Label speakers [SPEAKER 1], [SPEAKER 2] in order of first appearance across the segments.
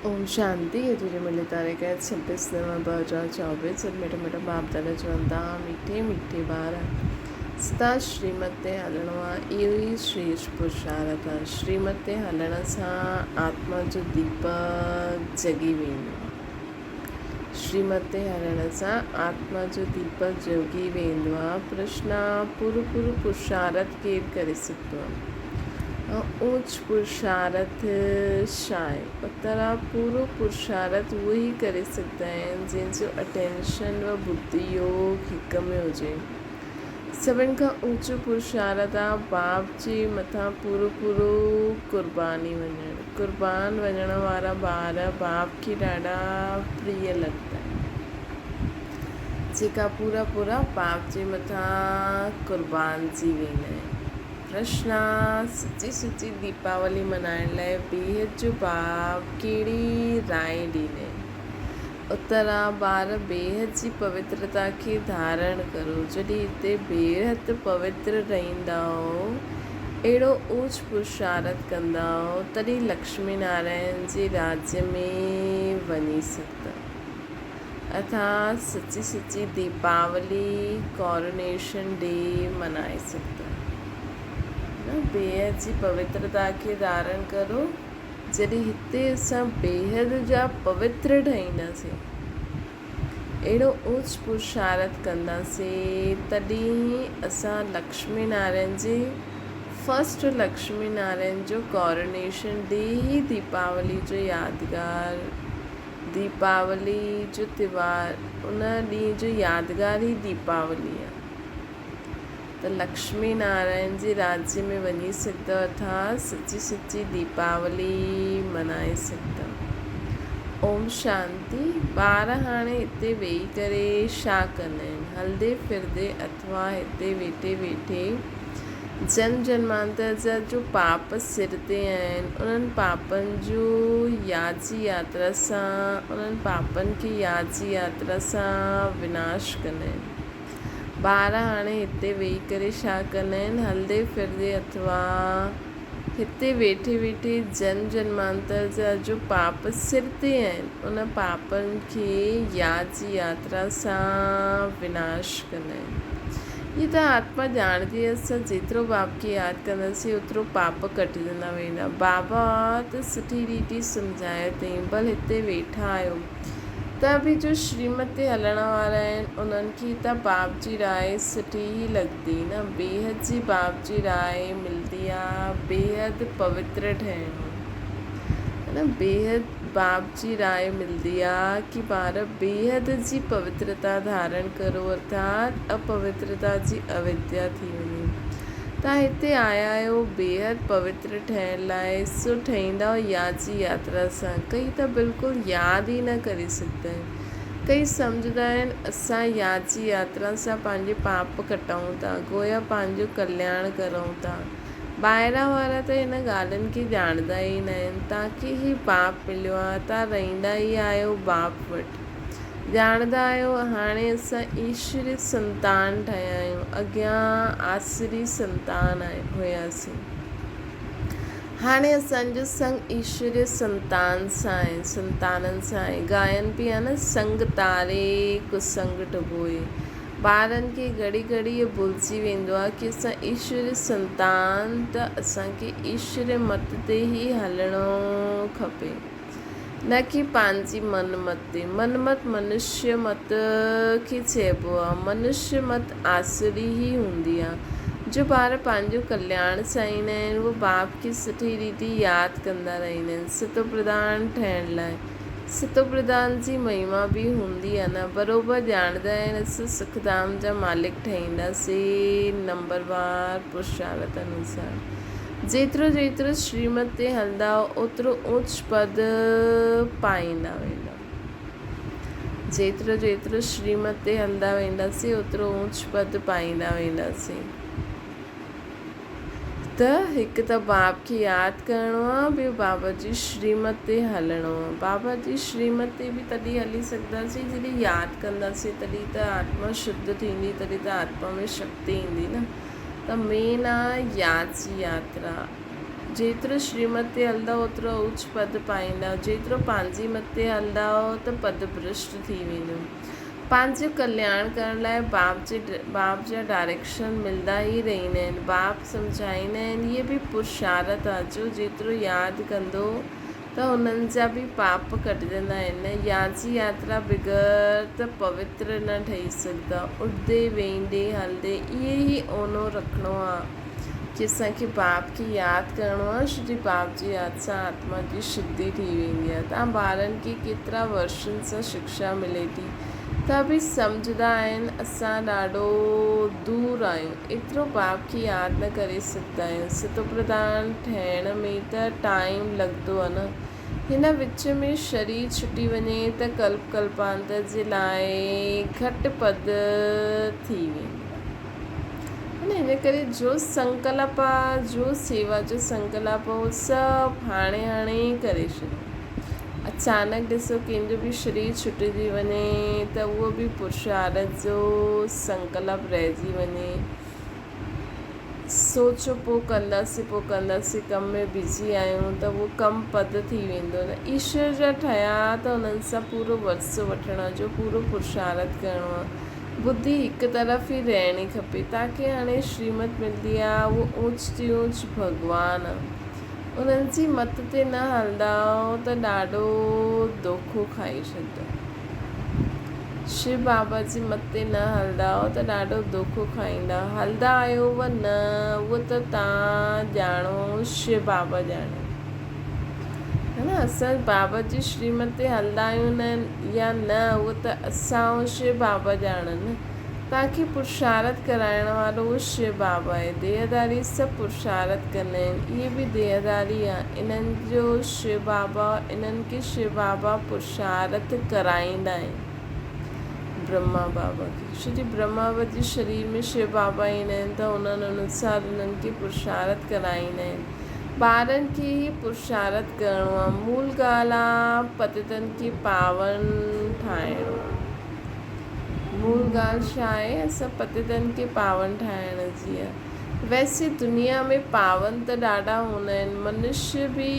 [SPEAKER 1] ओम शांति। ये तुझे मिले तारे का 26 नवंबर 2024। और मेरा मेरा बाप दादा चवंदा मीठे मीठे बार सदा श्रीमते हलणवा इहो ई श्रेष्ठ पुरुषार्थ आहे। श्रीमते हलण सां आत्मा जो दीपक जगी वेंदो। श्रीमते हलण सां आत्मा जो दीपक जगी वेंदो आहे। प्रश्न आहे, पूरो पूरो पुरुषार्थ केरु करे सघंदो आहे? ऊच पुरुषार्थ छा आहे? उत्तर आहे, पूरो पुरुषार्थ उहो ई करे सघंदा आहिनि जंहिंजो अटेंशन व बुद्धि योग हिक में हुजे। सभिनि खां ऊचो पुरुषार्थ आहे बाप जे मथां पूरो पूरो क़ुर्बानी वञणु। क़ुर्बान वञण वारा ॿार बाप खे ॾाढा प्रिय लॻंदा आहिनि, जेका पूरा पूरा बाप जे मथां क़ुर्बान थी वेंदा आहिनि। प्रश्न, सची सची दीपावली मल्हाइण लाइ बेहद जो बाप कहिड़ी राय ॾींदा आहिनि? उत्तर आहे, ॿार बेहद जी पवित्रता खे धारण करो। जॾहिं हिते बेहद पवित्र रहंदा अहिड़ो ऊच पुरुषार्थ कंदा तॾहिं लक्ष्मी नारायण जे राज्य में वञी सघंदा। अर्थात सची सची दीपावली कॉरोनेशन डे मल्हाए सघंदा। बेहद जी पवित्रता खे धारण करो। जॾहिं हिते असां बेहद जा पवित्र ठहींदासीं, अहिड़ो ऊच पुरुषार्थ कंदासीं, तॾहिं असां लक्ष्मी नारायण जे फर्स्ट लक्ष्मी नारायण जो कॉरोनेशन डे ही दीपावली जो यादगार, दीपावली जो त्योहार उन ॾींहं जो यादगार ई दीपावली आहे। त लक्ष्मी नारायण जे राज्य में वञी सघंदा, अर्थात सची सची दीपावली मल्हाए सघंदा। ओम शांति। ॿार हाणे हिते वेही करे छा कंदा आहिनि? हलंदे फिरदे अथवा हिते वेठे वेठे जन्म जन्मांतर जा जो पाप सिर ते आहिनि, उन्हनि पापनि जो याद जी यात्रा सां, उन्हनि पापनि खे याद जी यात्रा सां विनाश कंदा आहिनि। ॿार हाणे हिते वेही करे छा कंदा आहिनि? हलंदे फिरदे अथवा हिते वेठे वेठे जन्म जन्मांतर जा जो पाप सिर ते आहिनि, उन पापनि खे याद जी यात्रा सां विनाश कंदा आहिनि। इहा त आत्मा ॼाणदी आहे, असां जेतिरो बाप खे यादि कंदासीं ओतिरो पाप कटिजंदा वेंदा। बाबा त सुठी रीति सम्झायो अथई, भल हिते वेठा आहियो त बि जो श्रीमत ते हलण वारा आहिनि उन्हनि खे त बाप जी राय सुठी ई लॻंदी न। बेहद जी बाप जी राय मिलंदी आहे, बेहद पवित्र ठहिणो है न। बेहद बाप जी राय मिलंदी आहे कि ॿार बेहद जी पवित्रता धारण करो, अर्थात अपवित्रता जी अविद्या थी वञे। तव्हां हिते आया आहियो बेहद पवित्र ठहिण लाइ, सो ठहींदा याद जी यात्रा सां। कई त बिल्कुलु यादि ई न करे सघंदा आहिनि। कई सम्झंदा आहिनि असां याद जी यात्रा सां पंहिंजे पाप कटूं था, गोया पंहिंजो कल्याण करूं था। ॿाहिरां वारा त हिन ॻाल्हियुनि खे ॼाणंदा ई न आहिनि। तव्हांखे ही पाप मिलियो आहे, तव्हां रहंदा ई आहियो बाप वटि, ॼाणंदा आहियो हाणे असां ईश्वरी संतान ठहिया आहियूं, अॻियां आसरी संतान हुयासीं। हाणे असांजो संग ईश्वरीय संतान सां आहे, संताननि सां आहे। गायन बि आहे न, संग तारे कुसंग डुबोए। ॿारनि खे घड़ी घड़ी इहो भुलिजी वेंदो आहे कि असां ईश्वरीय संतान, त असांखे ईश्वरीय मत ते ई हलणो खपे, न कि पंहिंजी मनमत ते। मनमत मनुष्य मत खे चइबो आहे। मनुष्य मत आसुरी ई हूंदी आहे। जो ॿार पंहिंजो कल्याण चाहींदा आहिनि उहे बाप खे सुठी रीति यादि कंदा रहंदा आहिनि सितो प्रधान ठहिण लाइ। सितो प्रधान जी महिमा बि हूंदी आहे न। बराबरि ॼाणंदा आहिनि असां सुखधाम जा मालिक ठहींदासीं नंबरवार पुरुषार्थ अनुसार। जेतिरो जेतिरो श्रीमत ते हलंदा ओतिरो ऊच पद पाईंदा वेंदा। जेतिरो जेतिरो श्रीमत ते हलंदा वेंदासीं ओतिरो ऊच पद पाईंदा वेंदासीं। त हिकु त बाप खे यादि करिणो आहे, ॿियो बाबा जी श्रीमत ते हलणो आहे। बाबा जी श्रीमत ते बि तॾहिं हली सघंदासीं जॾहिं यादि कंदासीं, तॾहिं त आत्मा शुद्ध थींदी, तॾहिं त आत्मा में शक्ति ईंदी न। त मेन आहे यादि जी यात्रा। जेतिरो श्रीमत ते हलंदा ओतिरो उच पद पाईंदा, जेतिरो पंहिंजी मत ते हलंदा त पद भ्रष्ट थी वेंदो। पंहिंजो कल्याण करण लाइ बाप जा डायरेक्शन मिलंदा ई रहंदा आहिनि। बाप सम्झाईंदा आहिनि, इहे बि पुरुषार्थ आहे जो जेतिरो यादि कंदो त हुननि जा बि पाप कटिजंदा आहिनि। याजी यात्रा बिगैर त पवित्र न ठही सघंदा। उठंदे वेंदे हलंदे इहे ई ओनो रखिणो आहे कि असांखे बाप खे यादि करिणो आहे। श्री बाप जी यादि सां आत्मा जी शुद्धि थी वेंदी आहे। तव्हां ॿारनि खे केतिरा वर्षनि सां शिक्षा मिले थी, त बि सम्झंदा आहिनि असां ॾाढो दूरि आहियूं, एतिरो बाप खे यादि न करे सघंदा आहियूं। सतो प्रधान ठहिण में त टाइम लॻंदो आहे न। हिन विच में शरीर छुटी वञे त कल्पांतर जे लाइ घटि पद थी वेंदो। हिन करे जो संकल्प आहे, जो सेवा जो संकल्प आहे, उहो सभु हाणे ई करे छॾियो। अचानक ॾिसो कंहिंजो बि शरीर छुटिजी वञे त उहो बि पुरुषार्थ जो संकल्प रहिजी वञे। सोचो पोइ कंदासीं कम में बिज़ी आहियूं त उहो कमु पद थी वेंदो न। ईश्वर जा ठहिया त उन्हनि सां पूरो वरसो वठण जो पूरो पुरुषार्थ करिणो आहे। बुद्धि हिकु तरफ़ ई रहणी खपे। तव्हांखे हाणे श्रीमत मिलंदी आहे, उहो ऊच ते ऊच भॻवान आहे। उन्हनि जी मत ते न हलंदा त ॾाढो धोखो खाई छॾंदा। शिव बाबा जी मत ते न हलंदा त ॾाढो धोखो खाईंदा। हलंदा आहियो व न, उहो त तव्हां ॼाणो, शिव बाबा ॼाणे, है न। असां बाबा जी श्रीमत ते हलंदा आहियूं न या न, उहो त असां ऐं शिव बाबा ॼाणनि। तव्हांखे पुरुषार्थ कराइण वारो उहो शिव बाबा आहे। देहदारी सभु पुरुषार्थ कंदा आहिनि, इहे बि देहदारी आहे। इन्हनि जो शिव बाबा, इन्हनि खे शिव बाबा पुरुषार्थ कराईंदा आहिनि। ब्रह्मा बाबा खे, श्री ब्रह्मा बाबा जे शरीर में शिव बाबा ईंदा आहिनि त उन्हनि अनुसार उन्हनि खे पुरुषार्थ कराईंदा आहिनि। ॿारनि खे ई पुरुषार्थ करिणो आहे। मूल ॻाल्हि आहे पतितनि खे पावन ठाहिणो। मूल ॻाल्हि छा आहे? असां पतितनि खे पावन ठाहिण जी आहे। वैसे दुनिया में पावन त ॾाढा हूंदा आहिनि। मनुष्य बि,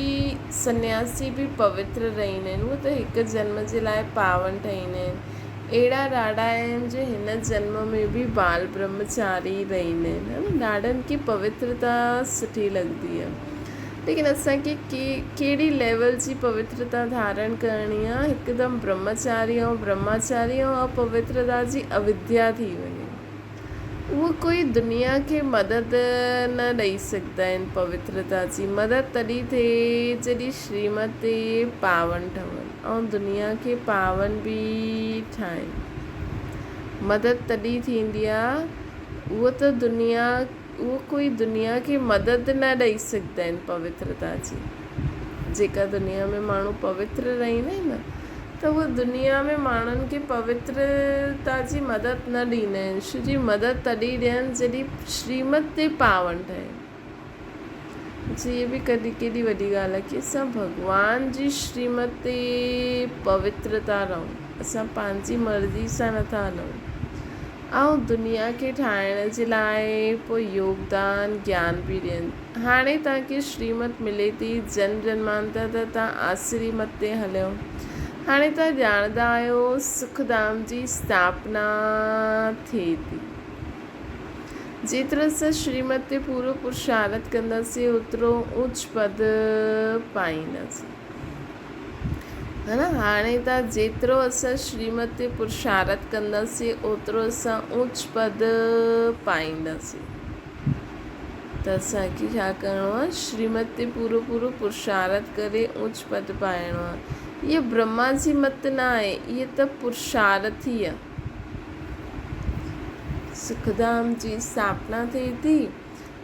[SPEAKER 1] सन्यासी बि पवित्र रहंदा आहिनि, उहे त हिकु जन्म जे लाइ पावन ठहींदा आहिनि। अहिड़ा ॾाढा आहिनि जो हिन जन्म में बि बाल ब्रह्मचारी रहंदा आहिनि, है न। ॾाढनि खे पवित्रता सुठी लॻंदी आहे, लेकिन असांखे कहिड़ी लेवल जी पवित्रता धारण करणी आहे? हिकदमि ब्रह्मचारी ऐं अपवित्रता जी अविद्या थी वञे। उहो कोई दुनिया खे मदद न ॾेई सघंदा आहिनि। पवित्रता जी मदद तॾहिं थिए जॾहिं श्रीमत ते पावन ठहनि ऐं दुनिया खे पावन बि ठाहिनि। मदद तॾहिं थींदी आहे, उहो कोई दुनिया खे मदद न ॾेई सघंदा आहिनि पवित्रता जी। जेका दुनिया में माण्हू पवित्र रहंदा आहिनि न, त उहो दुनिया में माण्हुनि खे पवित्रता जी मदद न ॾींदा आहिनि। श्री मदद तॾहिं ॾियनि जॾहिं श्रीमत ते पावन ठहे। जी बि केॾी वॾी ॻाल्हि आहे कि असां भॻवान जी श्रीमत ते पवित्रता रहूं। असां पंहिंजी मर्ज़ी सां नथा हलूं। ऐं दुनिया खे ठाहिण जे लाइ पोइ योगदान ज्ञान बि ॾियनि। हाणे तव्हांखे श्रीमत मिले थी जन्मांतर त तव्हां आसुरी मत ते हलियो। हाणे तव्हां ॼाणंदा आहियो सुखधाम जी स्थापना थिए थी। जेतिरो असां श्रीमत ते पूरो पुरुषार्थ कंदासीं ओतिरो उच्च पद पाईंदासीं, है न। हाणे तव्हां जेतिरो असां श्रीमत ते पुरुषार्थ कंदासीं ओतिरो असां उच्च पद पाईंदासीं। त असांखे छा करिणो आहे? श्रीमत ते पूरो पुरुषार्थ करे उच्च पद पाइणो आहे। इहे ब्रह्मा जी मत न आहे, इहे त पुरुषार्थ ई आहे। सुखधाम जी स्थापना थिए थी,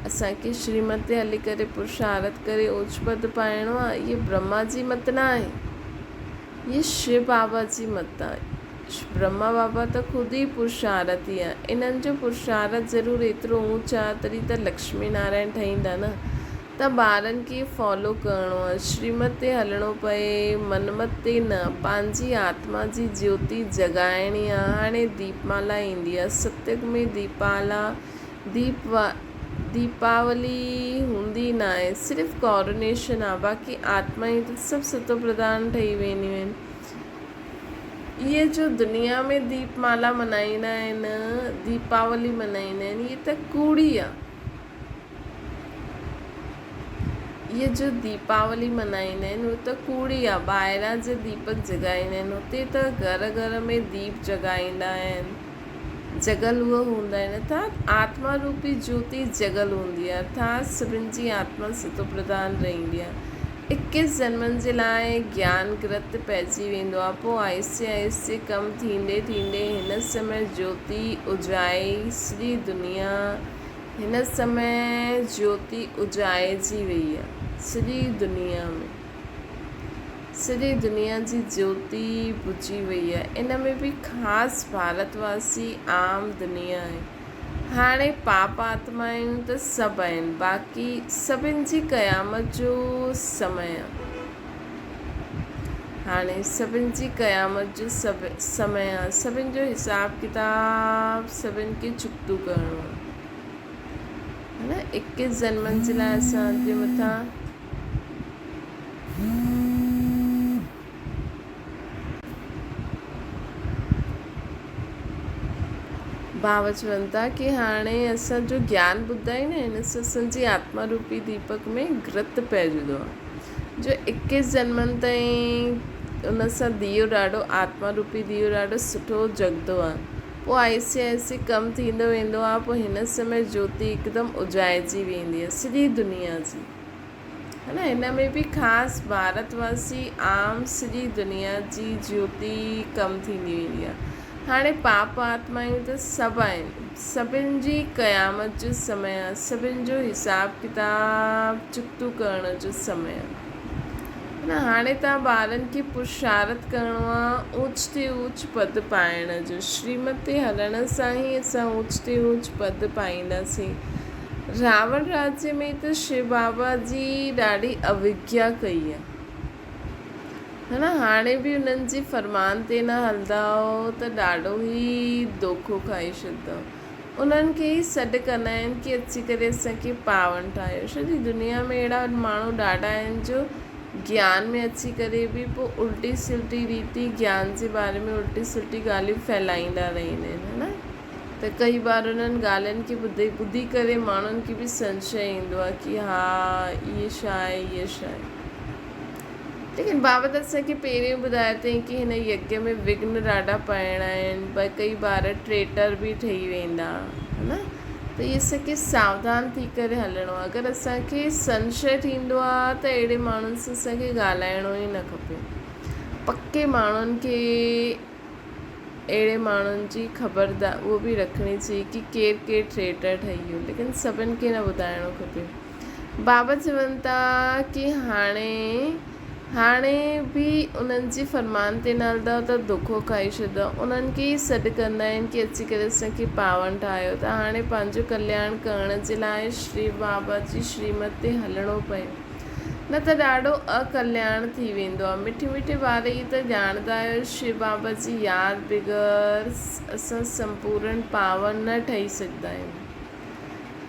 [SPEAKER 1] असांखे श्रीमत ते हली करे पुरुषार्थ करे उच्च पद पाइणो आहे। इहे ब्रह्मा जी मत न आहे, इहे शिव बाबा जी मत आहे। ब्रह्मा बाबा त ख़ुदि ई पुरुषार्थ ई आहे। इन्हनि जो पुरुषार्थ ज़रूरु एतिरो ऊच आहे, तॾहिं त लक्ष्मी नारायण ठहींदा न। त ॿारनि खे फॉलो करिणो आहे, श्रीमत ते हलणो पए, मनमत ते न। पंहिंजी आत्मा जी ज्योति जॻाइणी आहे। हाणे दीपमाला ईंदी आहे, सत्युग में दीपावली हूंदी न आहे, सिर्फ़ु कॉरोनेशन आहे, बाक़ी आत्मा ई त सभु सतो प्रधान ठही वेंदियूं आहिनि। इहे जो दुनिया में दीपमाला मल्हाईंदा आहिनि, दीपावली मल्हाईंदा आहिनि, इहे त कूड़ी आहे। इहे जो दीपावली मल्हाईंदा आहिनि उहो त कूड़ी आहे। ॿाहिरां जे दीपक जॻाईंदा आहिनि, हुते त घर घर में दीप जॻाईंदा आहिनि, जॻल उहे हूंदा आहिनि। अर्थात आत्मा रूपी ज्योति जॻल हूंदी आहे, अर्थात सभिनि जी आत्मा सतो प्रधान रहंदी आहे। 21 जन्मनि जे लाइ ज्ञान ग्रत पइजी वेंदो आहे, पोइ आहिस्ते आहिस्ते कमु थींदे थींदे हिन समय ज्योति उजाए सॼी दुनिया, हिन समय ज्योति उजाइजी वई आहे सॼी दुनिया में, सॼी दुनिया जी ज्योति बुझी वई आहे। इन में बि ख़ासि भारतवासी आम दुनिया आहे। हाणे पाप आत्माऊं त सभु आहिनि, बाक़ी सभिनि जी क़यामत जो समय आहे। हाणे सभिनि जी क़यामत जो समय आहे, सभिनि जो हिसाब किताब सभिनि खे चुकतो करिणो आहे, है न। 21 जन्मनि जे लाइ असांजे मथां भाव चवनि था कि हाणे असांजो ज्ञान ॿुधाईंदा आहिनि, असांजी आत्मा रूपी दीपक में घृत पइजंदो आहे, जो 21 जन्मनि ताईं उन सां दियो ॾाढो आत्मा रूपी दियो ॾाढो सुठो जगंदो आहे। पोइ आहिस्ते आहिस्ते कमु थींदो वेंदो आहे, पोइ हिन समय ज्योति हिकदमि उजाइजी वेंदी आहे सॼी दुनिया जी, है न। हिन में बि ख़ासि भारतवासी आम सॼी दुनिया जी ज्योति कमु थींदी वेंदी आहे। हाणे पाप आत्माऊं त सभु आहिनि, सभिनि जी क़यामत जो समय आहे, सभिनि जो हिसाब किताब चुकतो करण जो समय आहे न। हाणे तव्हां ॿारनि खे पुरुषार्थ करिणो आहे ऊच ते ऊच पद पाइण जो, श्रीमत ते हलण सां ई असां ऊच ते ऊच पद पाईंदासीं। रावण राज्य में त शिव बाबा जी ॾाढी अवज्ञा कई आहे, है न। हाणे बि उन्हनि जी फरमान ते न हलंदा त ॾाढो ई धोखो खाई छॾंदा। उन्हनि खे ई सॾु कंदा आहिनि कि अची करे असांखे पावन ठाहियो। सॼी दुनिया में अहिड़ा माण्हू ॾाढा आहिनि जो ज्ञान में अची करे बि पोइ उल्टी सिल्टी रीति ज्ञान जे बारे में उल्टी सिल्टी ॻाल्हियूं फैलाईंदा रहंदा आहिनि, है न। त कई बार उन्हनि ॻाल्हियुनि खे ॿुधी करे माण्हुनि खे बि संशय ईंदो आहे कि हा इहे छा आहे, इहे छा आहे। लेकिन बाबा त असांखे पहिरियों ॿुधायो अथई कि हिन यज्ञ में विघ्न ॾाढा पवणा आहिनि, भई कई बार ट्रेटर बि ठही वेंदा, है न। त इहे असांखे सावधान थी करे हलणो आहे। अगरि असांखे संशय थींदो आहे त अहिड़े माण्हुनि सां असांखे ॻाल्हाइणो ई न खपे। पके माण्हुनि खे, अहिड़े माण्हुनि जी ख़बरदार उहो बि रखणी चाहिए कि केरु केरु ट्रेटर ठही वियो, लेकिन सभिनि खे न ॿुधाइणो खपे। बाबा चवनि था कि हाणे बि उन्हनि जी फरमान ते न हलंदा त धोखो खाई छॾंदा। उन्हनि खे ई सॾु कंदा आहिनि कि अची करे असांखे पावन ठाहियो। त हाणे पंहिंजो कल्याण करण जे लाइ श्री बाबा जी श्रीमत ते हलणो पए, न त ॾाढो अकल्याण थी वेंदो आहे। मिठे मिठे ॿार ई त ॼाणंदा आहियो शिव बाबा जी यादि बग़ैर असां संपूर्ण पावन न ठही सघंदा आहियूं।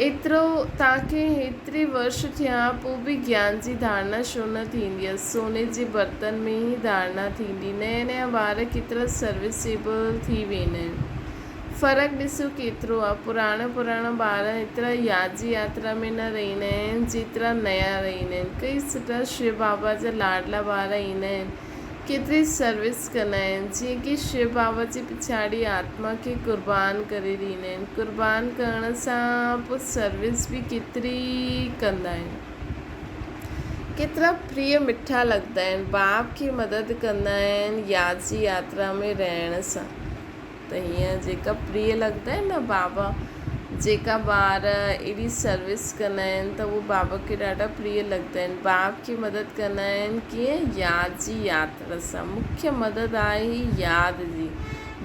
[SPEAKER 1] एतिरो तव्हांखे हेतिरे वर्ष थिया पोइ बि ज्ञान जी धारणा छो न थींदी आहे। सोने जे बर्तन में ई धारणा थींदी। नया नया ॿार केतिरा सर्विसेबल थी वेंदा आहिनि। फ़र्क़ु ॾिसो केतिरो आहे। पुराणा ॿार एतिरा यादि जी यात्रा में न रहंदा आहिनि जेतिरा नया रहंदा आहिनि। कई सुठा शिव बाबा जा लाडला ॿार ईंदा आहिनि, केतिरी सर्विस कंदा आहिनि, जीअं कि शिव बाबा जी पिछाड़ी आत्मा खे क़ुर्बान करे ॾींदा आहिनि। क़ुर्बान करण सां पोइ सर्विस बि केतिरी कंदा आहिनि, केतिरा प्रिय मिठा लॻंदा आहिनि। बाप खे मदद कंदा आहिनि यादि जी यात्रा में रहण सां। त हीअं जेका प्रिय लॻंदा आहिनि न बाबा, जेका ॿार एॾी सर्विस कंदा आहिनि त उहो बाबा खे ॾाढा प्रिय लॻंदा आहिनि। बाप खे मदद कंदा आहिनि कीअं, यादि जी यात्रा सां। मुख्य मदद आहे ही यादि जी।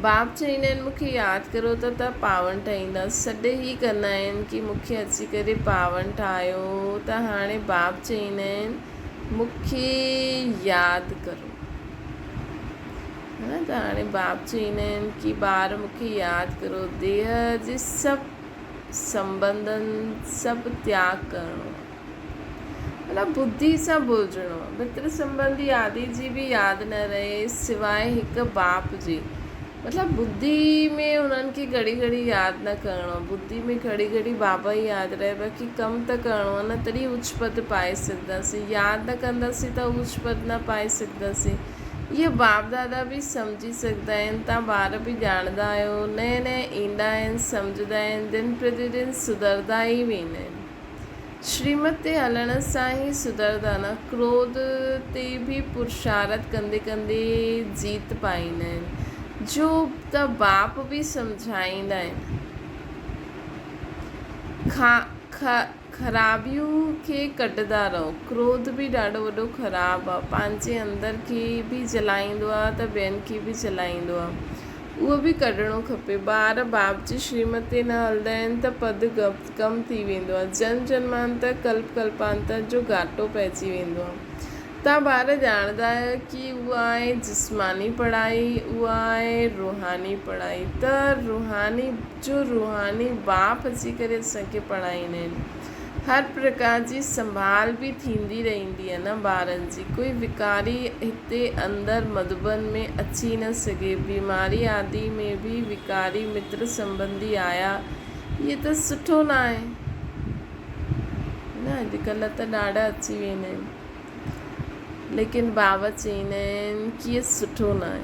[SPEAKER 1] बाप चवंदा आहिनि मूंखे यादि करो त तव्हां पावन ठहींदा। सॾु ई कंदा आहिनि कि मूंखे अची करे पावन ठाहियो। त हाणे बाप चवंदा आहिनि मूंखे यादि करो, है न। त हाणे बाप चवंदा आहिनि कि ॿार मूंखे यादि करो। देह जे सभु संबंधन सभु त्याग करिणो, मतिलबु बुद्धि सां बुझणो। मित्र संबंधी आदि जी बि यादि न रहे सिवाय हिकु बाप जी। मतिलबु बुद्धि में उन्हनि खे घड़ी घड़ी यादि न करिणो, बुद्धि में घड़ी घड़ी बाबा ई यादि रहे, बाक़ी कमु त करिणो आहे न, तॾहिं उच्च पद पाए सघंदासीं। यादि न कंदासीं त उच्च पद न पाए सघंदासीं। इहे बाप दादा बि सम्झी सघंदा आहिनि, तव्हां ॿार बि ॼाणंदा आहियो। नए नए ईंदा आहिनि, सम्झंदा आहिनि, दिन प्रतिदिन सुधरंदा ई वेंदा आहिनि। श्रीमत ते हलण सां ई सुधरंदा न, क्रोध ते बि पुरुषार्थ कंदे कंदे जीत पाईंदा आहिनि, जो त बाप बि सम्झाईंदा आहिनि। ख़राबियूं खे कढंदा रहो। क्रोध बि ॾाढो वॾो ख़राबु आहे, पंहिंजे अंदर खे बि जलाईंदो आहे त ॿियनि खे बि जलाईंदो आहे, उहो बि कढणो खपे। ॿार बाप जी श्रीमत ते न हलंदा आहिनि त पद कम थी वेंदो आहे, जन्म जन्मांतर कल्प कल्पांतर जो घाटो पइजी वेंदो आहे। तव्हां ॿार ॼाणंदा आहियो कि उहा आहे जिस्मानी पढ़ाई, उहा आहे रूहानी पढ़ाई। त रूहानी बाप अची करे असांखे पढ़ाईंदा आहिनि। हर प्रकार जी संभाल बि थींदी रहंदी आहे न ॿारनि जी। कोई विकारी हिते अंदरि मधुबन में अची न सघे। बीमारी आदि में बि विकारी मित्र संबंधी आया, इहे त सुठो न आहे न। अॼुकल्ह त ॾाढा अची वेंदा आहिनि, लेकिन बाबा चवंदा आहिनि कि इहो सुठो न आहे।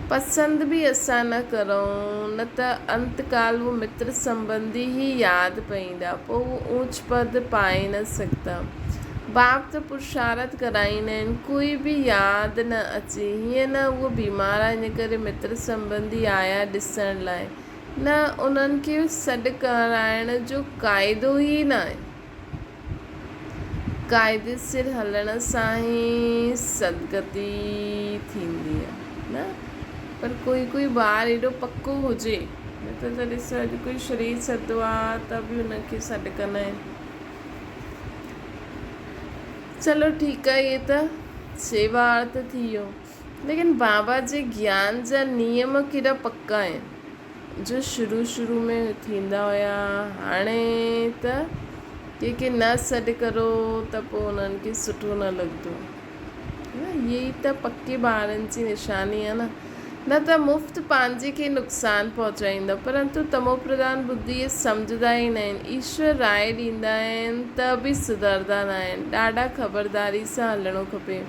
[SPEAKER 1] पसंदि बि असां न करूं, न त अंतकाल वो मित्र संबंधी ही यादि पईंदा, पोइ उहो ऊंच पद पाए न सघंदा। बाप त पुरुषार्थ कराईंदा आहिनि, कोई बि यादि न अचे। हीअं न उहो बीमार आहे इन करे मित्र संबंधी आया ॾिसण लाइ, न, उन्हनि खे सॾु कराइण जो क़ाइदो ई न आहे। क़ाइदे सिर हलण सां ई सदगति थींदी आहे न। पर कोई ॿार एॾो पको हुजे, न त ॾिसो अॼु कोई शरीर सदो आहे त बि हुनखे सॾु कंदा आहिनि। चलो ठीकु आहे, इहे त सेवा अर्थ थी वियो, लेकिन बाबा जे ज्ञान जा नियम केॾा पक्का आहिनि, जो शुरू में थींदा हुया। हाणे त कंहिंखे न सॾु करो त पोइ उन्हनि खे सुठो न लॻंदो। इहे ई त पके ॿारनि जी निशानी आहे न त मुफ़्त पंहिंजे खे नुक़सानु पहुचाईंदा। परंतु तमो प्रधान बुद्धि सम्झंदा ई न आहिनि। ईश्वर राय ॾींदा आहिनि त बि सुधरंदा न आहिनि। ॾाढा ख़बरदारी सां हलणो खपे।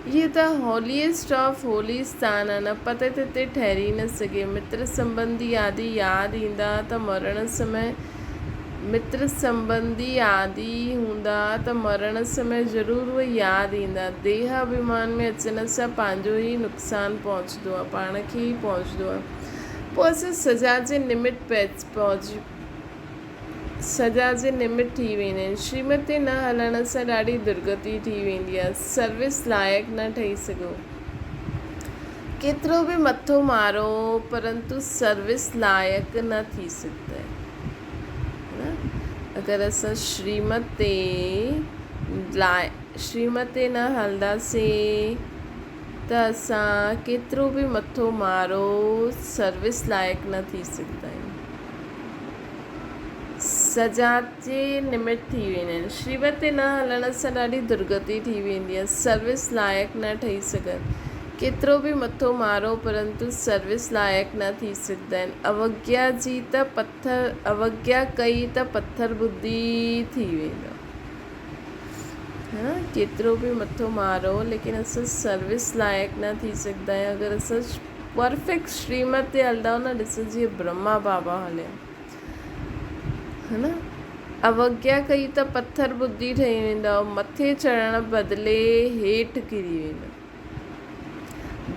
[SPEAKER 1] इहे त होलीएस्ट ऑफ होली स्थान आहे, न पते ते ठहरी न सघे। मित्र संबंधी आदि यादि ईंदा त मरण समय, मित्र संबंधी आदि हूंदा त मरण समय ज़रूरु उहे यादि ईंदा। देह अभिमान में अचण सां पंहिंजो ई नुक़सानु पहुचंदो आहे, पाण खे ई पहुचंदो आहे। पोइ असां सजा जे निमित थी वेंदा आहिनि। श्रीमत ते न हलण सां ॾाढी दुर्गति थी वेंदी आहे। सर्विस लाइक़ु न ठही सघो। केतिरो बि मथो मारो, परंतु सर्विस लाइक़ु न थी सघंदा। अगरि असां श्रीमत ते न हलंदासीं त असां केतिरो बि मथो मारो, सर्विस लाइक़ु न थी सघंदा आहियूं। सजा जे निमित थी वेंदा आहिनि। श्रीमत ते न हलण सां ॾाढी दुर्गति थी वेंदी आहे। सर्विस लाइक़ु न ठही सघनि। केतिरो बि मथो मारो, परंतु सर्विस लाइक़ु न थी सघंदा आहिनि। अवज्ञा कई त पत्थर बुद्धि थी वेंदो। केतिरो बि मथो मारो, लेकिन असां सर्विस लाइक़ु न थी सघंदा आहियूं। अगरि असां परफेक्ट श्रीमत ते हलंदा न, ॾिसो जीअं ब्रह्मा बाबा हलिया, है न। अवज्ञा कई त पत्थर बुद्धि ठही वेंदा, मथे चढ़ण बदिले हेठि किरी वेंदा।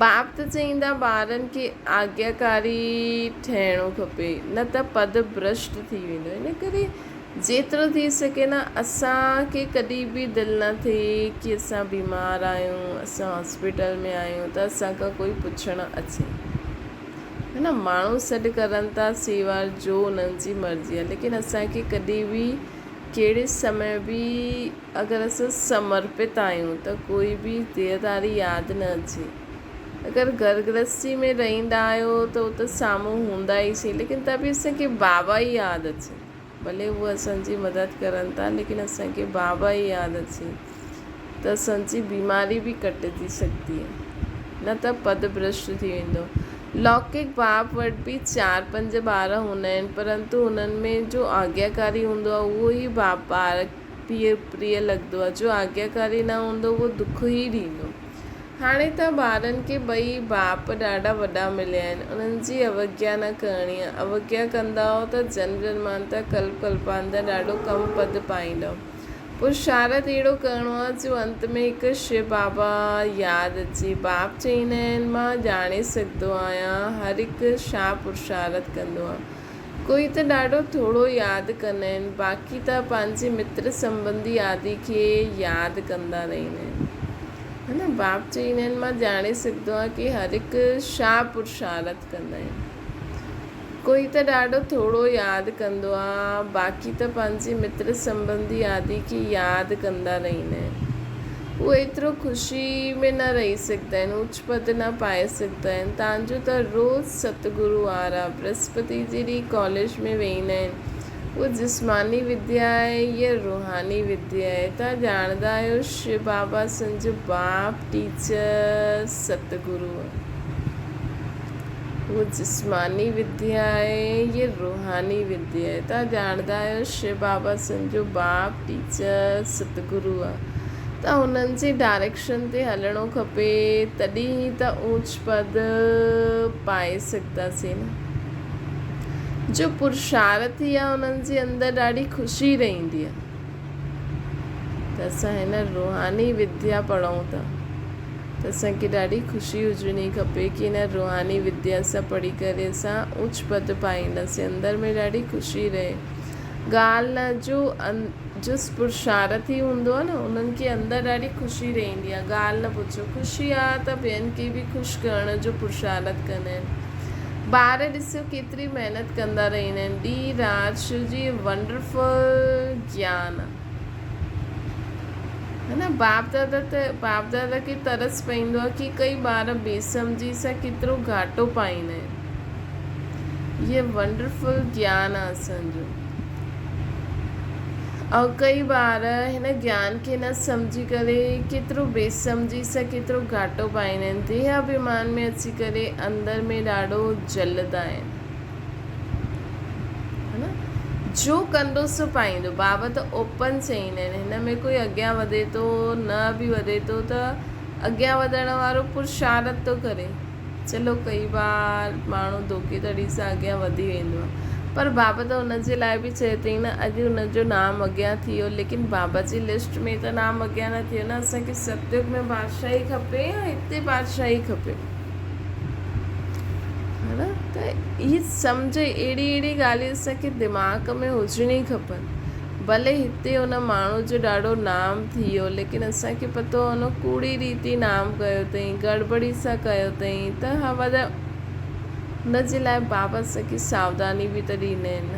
[SPEAKER 1] बाप त चईंदा ॿारनि खे आज्ञाकारी ठहिणो खपे, न त पद भ्रष्ट थी वेंदो। इन करे जेतिरो थी सघे न, असांखे कॾहिं बि दिलि न थिए कि असां बीमार आहियूं, असां हॉस्पिटल में आहियूं त असांखां कोई पुछणु अचे, है न। माण्हू सॾु करनि था सेवा, जो उन्हनि जी मर्ज़ी आहे, लेकिन असांखे कॾहिं बि कहिड़े समय बि अगरि असां समर्पित आहियूं त कोई बि देहदारी यादि न अचे। अगरि घर गृहस्थी में रहंदा आहियो त उहो त साम्हूं हूंदा ई सी, लेकिन त बि असांखे बाबा ई यादि अचे। भले उहे असांजी मदद करनि था, लेकिन असांखे बाबा ई यादि अचे त असांजी बीमारी बि कटिजी सघंदी आहे, न त पदभ्रष्ट थी वेंदो। लौकिक बाप वटि बि 4-5 ॿार हूंदा आहिनि, परंतु उन्हनि में जो आज्ञाकारी हूंदो आहे उहो ई बाप ॿार प्रिय लॻंदो आहे। जो आज्ञाकारी न हूंदो उहो दुख ई ॾींदो। हाणे त ॿारनि खे ॿई बाप ॾाढा वॾा मिलिया आहिनि, उन्हनि जी अवज्ञा न करणी आहे। अवज्ञा कंदा त जन्म जन्मांतर कल्प कल्पांतर ॾाढो कम पद पाईंदव। पुरुषार्थ अहिड़ो करिणो आहे जो अंत में हिकु शिव बाबा यादि अचे। बाप चईंदा आहिनि मां ॼाणे सघंदो आहियां हर हिकु छा पुरुषार्थ कंदो आहे। कोई त ॾाढो थोरो यादि कंदा आहिनि, बाक़ी त पंहिंजे मित्र संबंधी आदि खे यादि कंदा रहंदा आहिनि, है न। बाप चईंदा आहिनि मां ॼाणे सघंदो आहियां की हर हिकु छा पुरुषार्थ कंदा आहिनि। कोई त ॾाढो थोरो यादि कंदो आहे, बाक़ी त पंहिंजे मित्र संबंधी आदि खे यादि कंदा रहंदा आहिनि। उहे एतिरो ख़ुशी में न रही सघंदा आहिनि, उच्च पद न पाए सघंदा आहिनि। तव्हांजो त रोज़ु सतगुरु वारा बृहस्पति जे ॾींहुं कॉलेज में वेंदा आहिनि। उहा जिस्मानी विद्या आहे या रूहानी विद्या आहे, तव्हां ॼाणंदा आहियो शिव बाबा असांजो बाप टीचर सतगुरु आहे। वो जिस्मानी विद्या आहे या रूहानी विद्या आहे, तव्हां ॼाणंदा आहियो शिव बाबा असांजो बाप टीचर सतगुरु आहे। त हुननि जे डायरेक्शन ते हलणो खपे, तॾहिं ई त ऊच पद पाए सघंदासीं न। जो पुरुषार्थी आहे उन्हनि जे अंदरि ॾाढी ख़ुशी रहंदी आहे। त असां हिन रूहानी विद्या पढ़ूं था त असांखे ॾाढी ख़ुशी हुजणी खपे की हिन रूहानी विद्या सां पढ़ी करे असां उच्च पद पाईंदासीं, अंदरि में ॾाढी ख़ुशी रहे। ॻाल्हि न जो पुरुषार्थी हूंदो आहे न, उन्हनि खे अंदरि ॾाढी ख़ुशी रहंदी आहे। ॻाल्हि न पुछो, ख़ुशी आहे त ॿियनि खे बि ख़ुशि करण जो पुरुषार्थ कंदा आहिनि। ॿार ॾिसो केतिरी महिनत कंदा रहंदा आहिनि, ॾींहुं राति शिव जी वंडरफुल ज्ञान आहे, है न। बाप दादा खे तरस पवंदो आहे की कई ॿार बेसमझी सां केतिरो घाटो पाईंदा आहिनि। इहे वंडरफुल ज्ञान आहे असांजो। और कई ॿार हिन ज्ञान खे न सम्झी करे केतिरो बेसमझी सां केतिरो घाटो पाईंदा आहिनि। देह अभिमान में अची करे अंदरि में ॾाढो जलंदा आहिनि, है न। जो कंदो सो पाईंदो। बाबा त ओपन चईंदा आहिनि, हिन में कोई अॻियां वधे थो न बि वधे थो त अॻियां वधण वारो पुरुषार्थ थो करे। चलो कई बार माण्हू धोखेधड़ी सां अॻियां वधी वेंदो आहे, पर बाबा त हुनजे लाइ बि चए अथई न अॼु हुनजो नाम अॻियां थी वियो, लेकिन बाबा जी लिस्ट में त नाम अॻियां न थियो न। असांखे सतयुग में बादशाही खपे या हिते बादशाही खपे, है न। त इहे सम्झ अहिड़ी ॻाल्हियूं असांखे दिमाग़ में हुजणी खपनि। भले हिते हुन माण्हू जो ॾाढो नाम थी वियो, लेकिन असांखे पतो हुन कूड़ी रीति नाम कयो अथई, गड़बड़ी सां कयो अथई, त हवा हुनजे लाइ बाबा असांखे सावधानी बि त ॾींदा आहिनि न।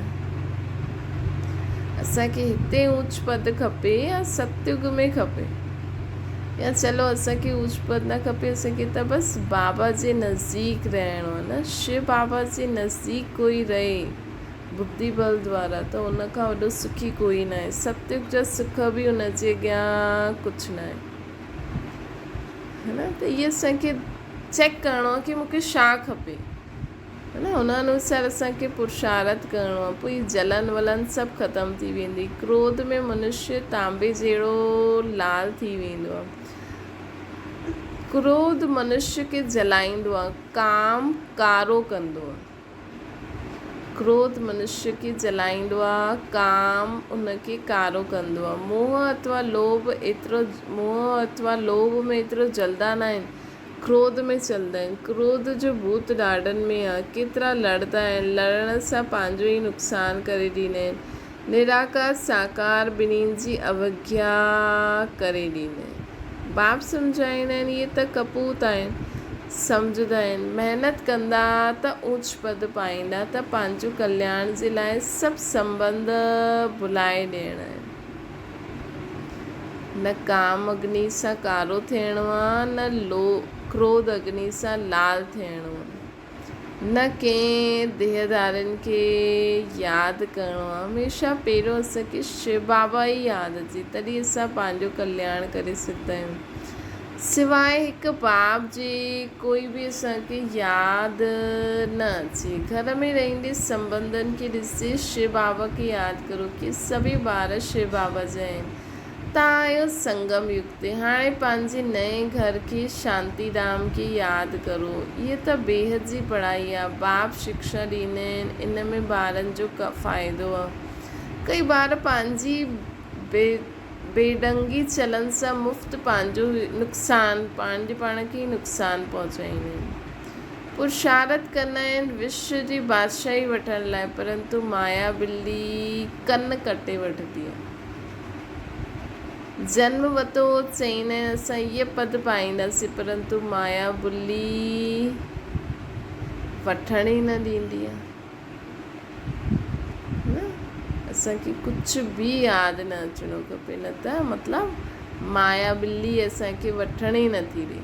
[SPEAKER 1] असांखे हिते ऊच पद खपे या सतयुग में खपे, या चलो असांखे ऊच पद न खपे, असांखे त बसि बाबा जे नज़दीक रहणो आहे न। शिव बाबा जे नज़दीक कोई रहे बुद्धि बल द्वारा त उन खां वॾो सुखी कोई न आहे। सतयुग जा सुख बि हुनजे अॻियां कुझु न आहे, है न। त इहे असांखे चेक करिणो आहे की मूंखे छा खपे, है न। हुन अनुसार असांखे पुरुषार्थ करिणो आहे। पोइ जलन वलन सभु ख़तमु थी वेंदी। क्रोध में मनुष्य तांबे जहिड़ो लाल थी वेंदो आहे। क्रोध मनुष्य खे जलाईंदो आहे, काम कारो कंदो आहे। क्रोध मनुष्य खे जलाईंदो आहे, काम उनखे कारो कंदो आहे। मोह अथवा लोभ में एतिरो जलदा न आहिनि, क्रोध में चलंदा आहिनि। क्रोध जो भूत ॾाढनि में आहे, केतिरा लड़ंदा आहिनि, लड़ण सां पंहिंजो ई नुक़सानु करे ॾींदा आहिनि। निराकार साकार ॿिन्हिनि जी अवज्ञा करे ॾींदा आहिनि। बाप सम्झाईंदा आहिनि इहे त कपूत आहिनि, सम्झंदा आहिनि। महिनत कंदा त ऊच पद पाईंदा, त पंहिंजो कल्याण जे लाइ सभु संबंध भुलाए ॾियणा आहिनि। न काम अग्नि सां कारो थियणो आहे, न क्रोध अग्नि सां लाल थियणो आहे। न कंहिं देहधारनि खे यादि करिणो आहे। हमेशह पहिरियों असांखे शिव बाबा ई यादि अचे, तॾहिं असां पंहिंजो कल्याण करे सघंदा आहियूं। सिवाय हिकु बाप जे कोई बि असांखे यादि न अचे। घर में रहंदे संबंधनि खे ॾिसे शिव बाबा खे यादि करो कि सभी ॿार शिव बाबा जा आहिनि। तव्हां आहियो संगम युग ते। हाणे पंहिंजे नए घर खे शांतीधाम खे यादि करो। इहे त बेहद जी पढ़ाई आहे। बाप शिक्षा ॾींदा आहिनि, इन में ॿारनि जो फ़ाइदो आहे। कई ॿार पंहिंजी बेढंगी चलन सां मुफ़्त पंहिंजो नुक़सानु पंहिंजे पाण खे नुक़सानु पहुचाईंदा आहिनि। पुरुषारत कंदा आहिनि विश्व जी बादशाही वठण लाइ, परंतु माया बिल्ली कन कटे वठंदी आहे। जन्म वरितो चईंदा आहिनि असां इहे पद पाईंदासीं, परंतु माया बिल्ली वठण ई न ॾींदी आहे न। असांखे कुझु बि यादि न अचिणो खपे, न त मतिलबु माया बिल्ली असांखे वठण ई नथी ॾे।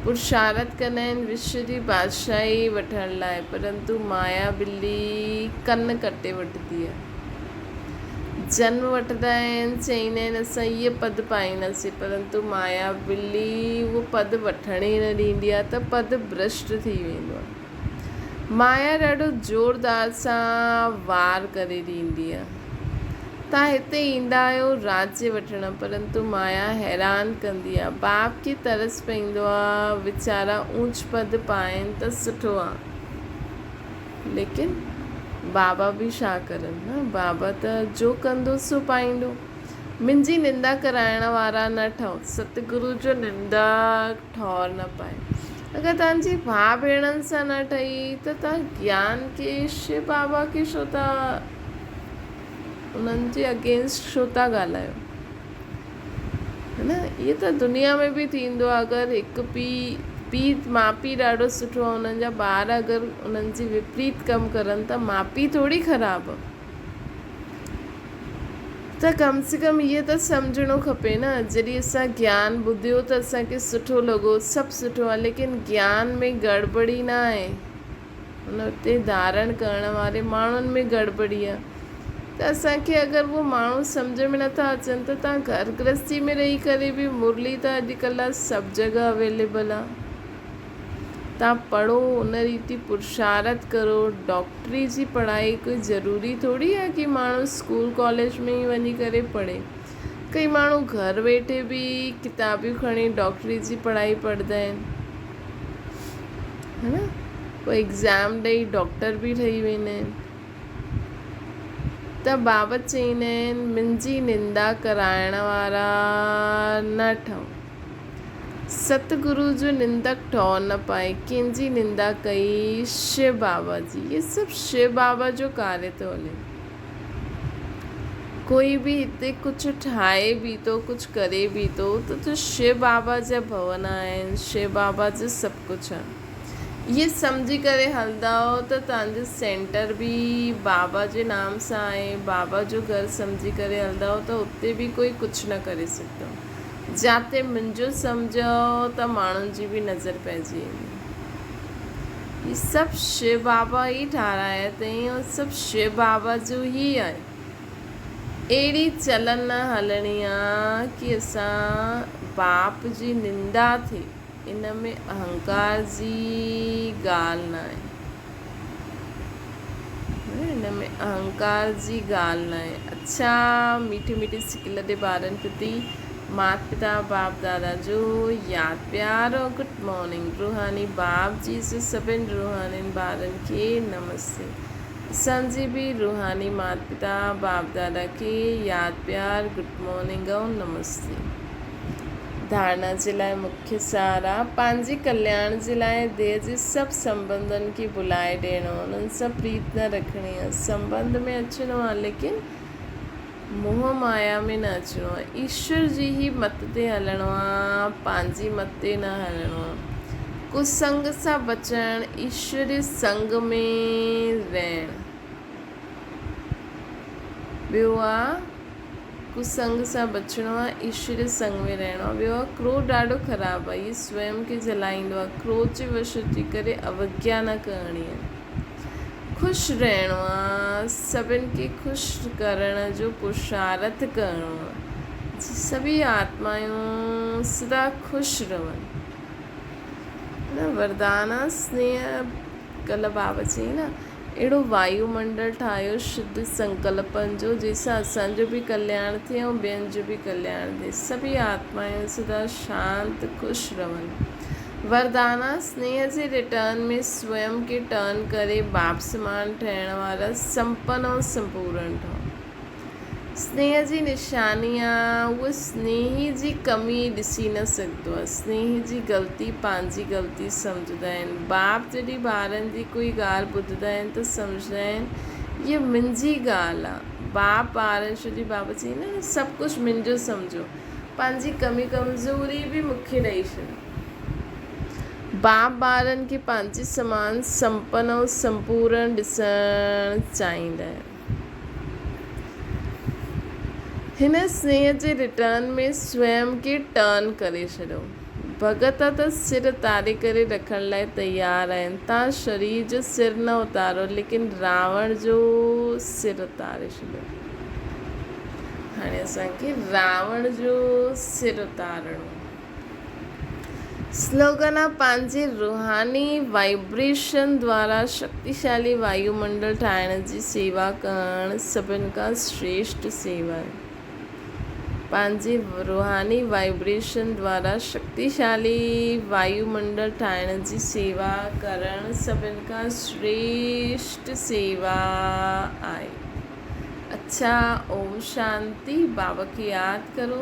[SPEAKER 1] पुरुषारत कंदा आहिनि विश्व जी बादशाही वठण लाइ, परंतु माया बिल्ली कन कटे वठंदी आहे। जन्म वठंदा आहिनि चईंदा आहिनि असां इहे पद पाईंदासीं, परंतु माया बिल्ली उहो पद वठण ई न ॾींदी आहे, त पद भ्रष्ट थी वेंदो आहे। माया ॾाढो ज़ोरदार सां वार करे ॾींदी आहे। तव्हां हिते ईंदा आहियो राज्य वठण, परंतु माया हैरान कंदी आहे। बाप खे तरस पवंदो आहे वीचारा ऊंच पद पाइनि त सुठो आहे, लेकिन बाबा बि छा करनि न। बाबा त जो कंदो सो पाईंदो। मुंहिंजी निंदा कराइण वारा न ठहो, सतगुरु जो निंदा ठौर न पाए। अगरि तव्हांजी भाउ भेणनि सां न ठही त तव्हां ज्ञान खे शिव बाबा खे छो था उन्हनि जे अगेंस्ट छो था ॻाल्हायो, है न। इहे त दुनिया में बि थींदो आहे। अगरि हिकु पीउ माउ पीउ ॾाढो सुठो आहे, उन्हनि जा ॿार अगरि उन्हनि जी विपरीत कमु करनि त माउ पीउ थोरी ख़राबु आहे। त कम से कम इहे त सम्झणो खपे न। जॾहिं असां ज्ञान ॿुधियो त असांखे सुठो लॻो, सभु सुठो आहे, लेकिन ज्ञान में गड़बड़ी न आहे, उन ते धारण करण वारे माण्हुनि में गड़बड़ी आहे। त असांखे अगरि उहो माण्हू सम्झ में नथा अचनि त तव्हां घर गृहस्थी में रही करे बि मुरली त अॼुकल्ह सभु जॻह अवेलेबल आहे। तव्हां पढ़ो, उन रीति पुरुषारत करो। डॉक्टरी जी पढ़ाई कोई ज़रूरी थोरी आहे कि माण्हू स्कूल कॉलेज में ई वञी करे पढ़े। कई माण्हू घर वेठे बि किताबियूं खणी डॉक्टरी जी पढ़ाई पढ़ंदा आहिनि, है न। पोइ एग्ज़ाम ॾेई डॉक्टर बि ठही वेंदा आहिनि। त बाबा चईंदा आहिनि मुंहिंजी निंदा कराइण वारा न ठहो, सतगुरु जो निंदक ठौर न पाए। कंहिंजी निंदा कई शिव बाबा जी। ये सभु शिव बाबा जो कार्य थो हले। कोई बि हिते कुझु ठाहे बि थो, कुझु करे बि थो, त शिव बाबा जा भवन आहिनि, शिव बाबा जो सभु कुझु आहे। ये सम्झी करे हलंदा त तव्हांजो सेंटर बि बाबा जे नाम सां आहे, बाबा जो घर सम्झी करे हलंदा त उते बि कोई कुझु न करे सघंदो। जाते मुंहिंजो सम्झो त माण्हुनि जी बि नज़र पइजी वेंदी। हीअ सभु शिव बाबा ई ठाराया अथई, और सभु शिव बाबा जो ई आहे। अहिड़ी चलन न हलणी आहे कि असां बाप जी निंदा थिए, इन में अहंकार जी ॻाल्हि न आहे, इन में अहंकार जी ॻाल्हि न आहे। अच्छा, मीठी मीठी सिकल जे ॿारनि प्रति माता पिता बाप दादा जो यादि प्यार और गुड मॉर्निंग। रूहानी बाप जी से सभिनि रूहानी ॿारनि खे नमस्ते। असांजी बि रूहानी माता पिता बाप दादा खे यादि प्यार, गुड मॉर्निंग ऐं नमस्ते। धारणा जे लाइ मुख्य सार आहे पंहिंजे कल्याण जे लाइ देह जे सभु संबंधनि खे भुलाए ॾियणो, उन्हनि सां प्रीत न रखणी आहे। संबंध में अचिणो आहे, लेकिन मोह माया में न अचिणो आहे। ईश्वर जी ही मत ते हलणो आहे, पंहिंजी मत ते न हलणो आहे। कुसंग सां बचणु, ईश्वरी संग में रहणु। ॿियो आहे कुसंग सां बचिणो आहे, ईश्वर संग में रहणो आहे। ॿियो आहे क्रोध ॾाढो ख़राबु आहे, इहे स्वयं खे जलाईंदो आहे। क्रोध जे वश अची करे अवज्ञा न करणी आहे। ख़ुशि रहणो आहे, सभिनि खे ख़ुशि करण जो पुरुषार्थ करिणो आहे। सभी आत्मायूं सदा ख़ुशि रहनि। न वरदान आहे स्नेह, कल्ह बाबा चई न, अहिड़ो वायुमंडल ठाहियो शुद्ध संकल्पनि जो, जंहिंसां असांजो बि कल्याण थिए ऐं ॿियनि जो बि कल्याण थिए। सभी आत्मायूं सदा शांत ख़ुशि रहनि। वरदान आहे स्नेह जे रिटर्न में स्वयं खे टर्न करे बाप समान ठहिण वारा संपन्न ऐं संपूर्ण ठहो। स्नेह जी निशानी आहे, उहा स्नेही जी कमी ॾिसी न सघंदो आहे। स्नेह जी ग़लती पंहिंजी ग़लती सम्झंदा आहिनि। बाप जॾहिं ॿारनि जी कोई ॻाल्हि ॿुधंदा आहिनि त सम्झंदा आहिनि इहा मुंहिंजी ॻाल्हि आहे। बाप ॿारनि जॾहिं बाबा चई न सभु कुझु मुंहिंजो सम्झो, पंहिंजी कमी कमज़ोरी बि मूंखे ॾेई छॾो। बाप ॿारनि खे पंहिंजे समान संपन्न ऐं संपूर्ण ॾिसणु चाहींदा आहिनि। हिन स्नेह जे रिटर्न में स्वयं खे टर्न करे छॾियो। भगत त सिर उतारे करे रखण लाइ तयारु आहिनि। तव्हां शरीर जो सिर न उतारो, लेकिन रावण जो सिर उतारे छॾियो। हाणे असांखे रावण जो सिर उतारणो। स्लोगन आहे पंहिंजे रूहानी वाइब्रेशन द्वारा शक्तिशाली वायुमंडल ठाहिण जी सेवा करणु सभिनि खां श्रेष्ठ सेवा आहे। पंहिंजे रूहानी वाइब्रेशन द्वारा शक्तिशाली वायुमंडल ठाहिण जी सेवा करणु सभिनि खां श्रेष्ठ सेवा आहे। अच्छा, ओम शांति। बाबा खे यादि करो।